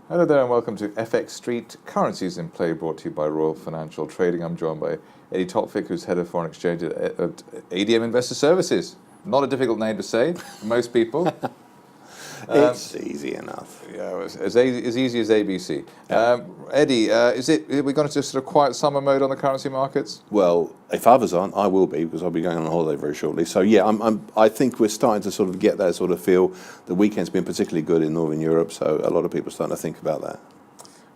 Hello there and welcome to FX Street, Currencies in Play, brought to you by Royal Financial Trading. I'm joined by Eddie Topvik, who's Head of Foreign Exchange at ADM Investor Services. Not a difficult name to say for most people. It's easy enough. Yeah, as easy as ABC. Yeah. Eddie, are we going to just sort of quiet summer mode on the currency markets? Well, if others aren't, I will be, because I'll be going on holiday very shortly. So yeah, I think we're starting to sort of get that sort of feel. The weekend's been particularly good in Northern Europe, so a lot of people are starting to think about that.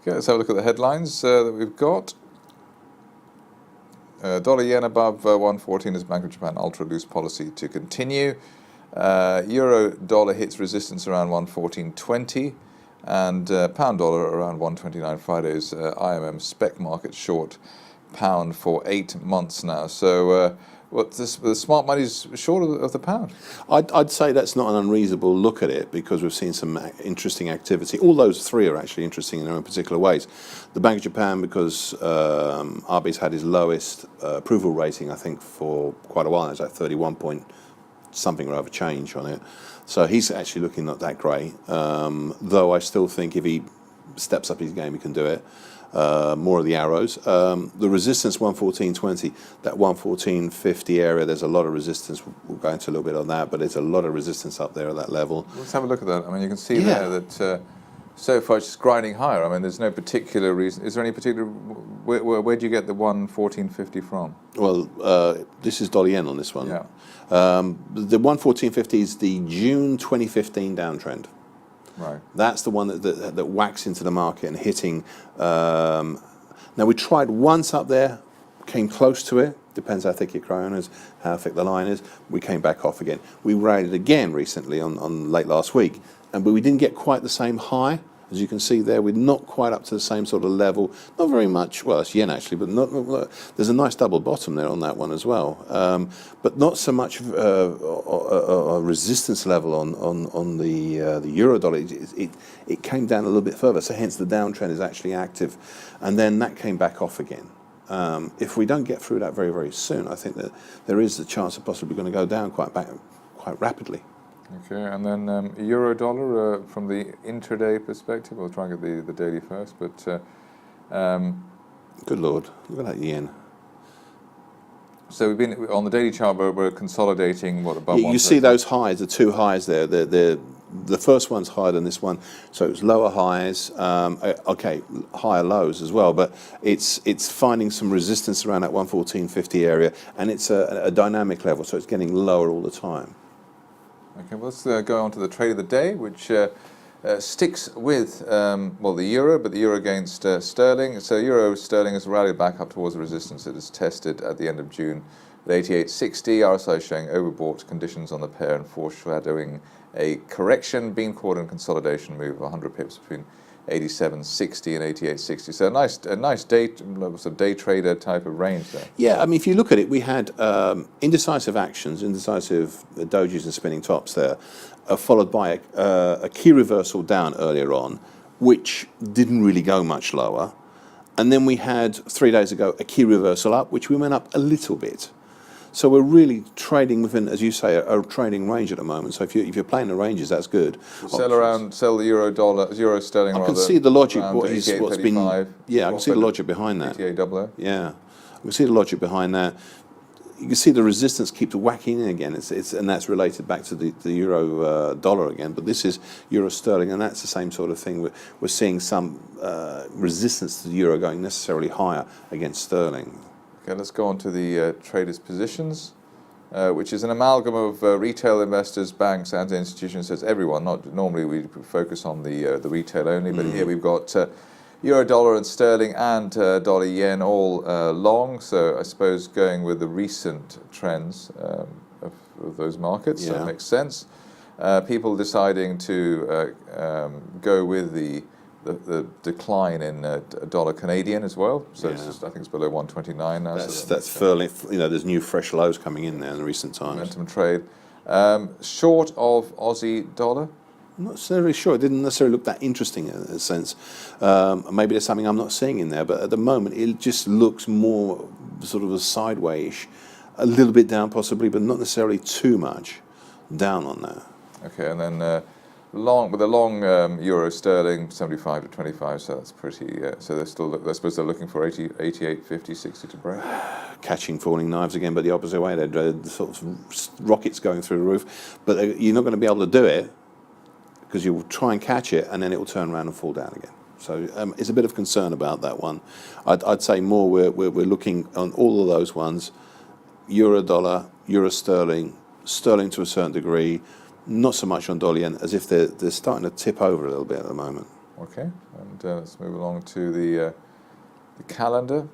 Okay, let's have a look at the headlines that we've got. Dollar yen above 114 as Bank of Japan ultra loose policy to continue. Euro dollar hits resistance around 114.20, and pound dollar around 129. Friday's IMM spec market short pound for 8 months now. So the smart money's short of the pound. I'd say that's not an unreasonable look at it, because we've seen some interesting activity. All those three are actually interesting in their own particular ways. The Bank of Japan, because RB's had his lowest approval rating, I think, for quite a while. It's like 31 point something or other change on it. So he's actually looking not that great. Though I still think if he steps up his game, he can do it. More of the arrows. The resistance 114.20, that 114.50 area, there's a lot of resistance. We'll go into a little bit on that, but there's a lot of resistance up there at that level. Let's have a look at that. I mean, you can see there that so far it's just grinding higher. I mean, there's no particular reason. Is there any particular, where do you get the 114.50 from? Well, this is dollar yen on this one. Yeah. The 114.50 is the June 2015 downtrend. Right. That's the one that whacks into the market and hitting. Now, we tried once up there, came close to it. Depends how thick your crayon is, how thick the line is. We came back off again. We rallied again recently on late last week, but we didn't get quite the same high. As you can see there, we're not quite up to the same sort of level. Not very much. Well, it's yen actually, but not. There's a nice double bottom there on that one as well. But not so much a resistance level on the euro dollar. It came down a little bit further, so hence the downtrend is actually active, and then that came back off again. If we don't get through that very, very soon, I think that there is the chance of possibly going to go down quite rapidly. Okay, and then euro dollar from the intraday perspective. We'll try and get the daily first, but good Lord, look at that yen. So we've been on the daily chart. We're consolidating what above. You see those highs, the two highs there. The first one's higher than this one, so it's lower highs. Okay, higher lows as well, but it's finding some resistance around that 114.50 area, and it's a dynamic level, so it's getting lower all the time. Okay, well, let's go on to the trade of the day, which sticks with, well, the euro, but the euro against sterling. So euro sterling has rallied back up towards the resistance it has tested at the end of June at 88.60. RSI showing overbought conditions on the pair and foreshadowing a correction, being caught in consolidation move of 100 pips between 87.60 and 88.60. So a nice day, sort of day trader type of range there. Yeah, I mean, if you look at it, we had indecisive actions, indecisive dojis and spinning tops there, followed by a key reversal down earlier on, which didn't really go much lower. And then we had 3 days ago a key reversal up, which we went up a little bit. So we're really trading within, as you say, a trading range at the moment. So if you're playing the ranges, that's good. Sell the euro sterling. I can see the logic. What's been? Yeah, I can see the logic behind that. 88.00. Yeah, I can see the logic behind that. You can see the resistance keeps whacking in again. And that's related back to the euro dollar again. But this is euro sterling, and that's the same sort of thing. We're seeing some resistance to the euro going necessarily higher against sterling. Okay, let's go on to the traders' positions, which is an amalgam of retail investors, banks, and institutions. So it's everyone. Not normally we focus on the retail only, but here we've got euro dollar and sterling and dollar yen all long. So I suppose going with the recent trends of those markets, so it makes sense. People deciding to go with the decline in dollar Canadian as well, so it's just, I think it's below 129 now. That's fairly, there's new fresh lows coming in there in recent times. Momentum trade. Short of Aussie dollar? I'm not necessarily sure. It didn't necessarily look that interesting in a sense. Maybe there's something I'm not seeing in there, but at the moment it just looks more sort of a sideways, a little bit down possibly, but not necessarily too much down on that. Okay, and then long with a long euro sterling 75 to 25, so that's pretty. So they're still. I suppose they're looking for 80, 88, 50, 60 to break. Catching falling knives again, but the opposite way. They're sort of rockets going through the roof, but you're not going to be able to do it because you'll try and catch it and then it will turn around and fall down again. So it's a bit of concern about that one. I'd say more we're looking on all of those ones: euro dollar, euro sterling, sterling to a certain degree. Not so much on dollar yen, as if they're starting to tip over a little bit at the moment. Okay, and let's move along to the calendar.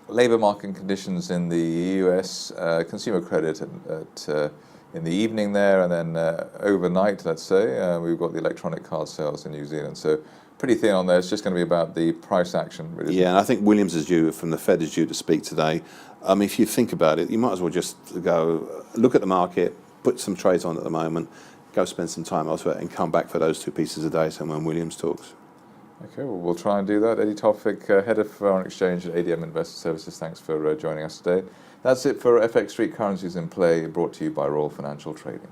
Labour market conditions in the US, consumer credit in the evening there, and then overnight, let's say, we've got the electronic card sales in New Zealand. So pretty thin on there. It's just going to be about the price action, really. Yeah, and I think Williams is due, from the Fed is due to speak today. If you think about it, you might as well just go look at the market, put some trades on at the moment, go spend some time elsewhere, and come back for those two pieces a day. So when Williams talks. Okay, well, we'll try and do that. Eddie Toffik, Head of Foreign Exchange at ADM Investor Services, thanks for joining us today. That's it for FX Street Currencies in Play, brought to you by Royal Financial Trading.